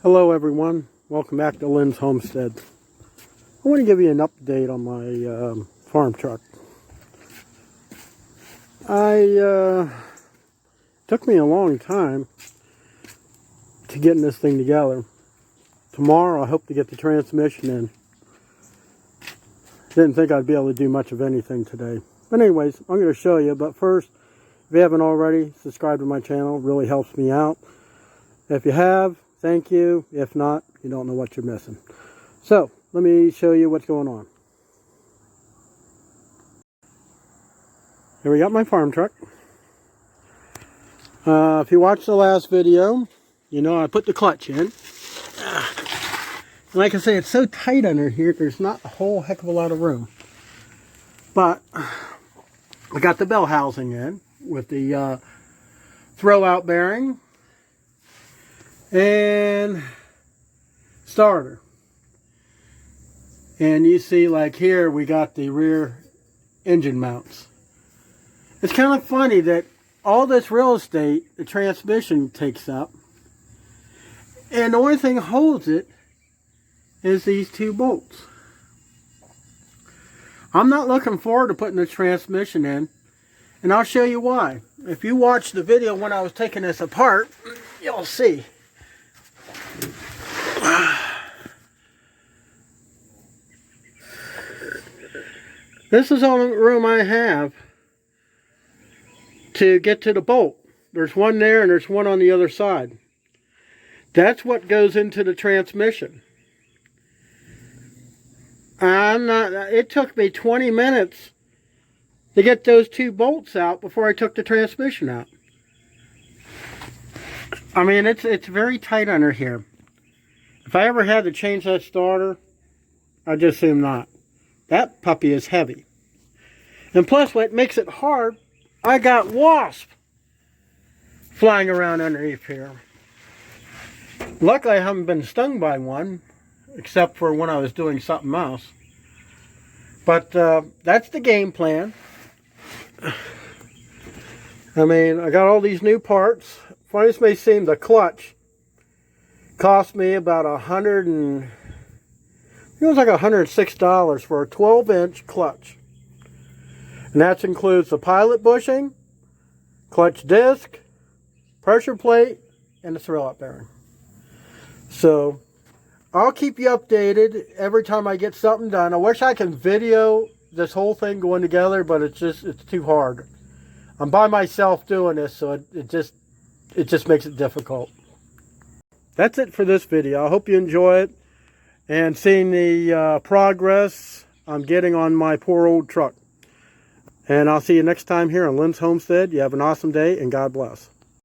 Hello everyone, welcome back to Lynn's Homestead. I want to give you an update on my farm truck. Took me a long time to getting this thing together. Tomorrow I hope to get the transmission in. Didn't think I'd be able to do much of anything today. But anyways, I'm going to show you. But first, if you haven't already, subscribe to my channel. It really helps me out. If you have, thank you. If not, you don't know what you're missing. So, let me show you what's going on. Here we got my farm truck. If you watched the last video, you know I put the clutch in. And like I say, it's so tight under here, there's not a whole heck of a lot of room. But, I got the bell housing in with the throw-out bearing and starter. And you see, like here, we got the rear engine mounts. It's kind of funny that all this real estate the transmission takes up, and the only thing that holds it is these two bolts. I'm not looking forward to putting the transmission in, and I'll show you why. If you watch the video when I was taking this apart, you'll see. This is all the room I have to get to the bolt. There's one there and there's one on the other side. That's what goes into the transmission. It took me 20 minutes to get those two bolts out before I took the transmission out. I mean, it's very tight under here. If I ever had to change that starter, I'd just assume not. That puppy is heavy. And plus, what makes it hard, I got wasps flying around underneath here. Luckily, I haven't been stung by one, except for when I was doing something else. But that's the game plan. I mean, I got all these new parts. Funny as may seem, the clutch cost me about $106 for a 12-inch clutch. And that includes the pilot bushing, clutch disc, pressure plate, and the throw-out bearing. So, I'll keep you updated every time I get something done. I wish I could video this whole thing going together, but it's too hard. I'm by myself doing this, so it just makes it difficult. That's it for this video. I hope you enjoy it and seeing the progress I'm getting on my poor old truck. And I'll see you next time here on Lynn's Homestead. You have an awesome day, and God bless.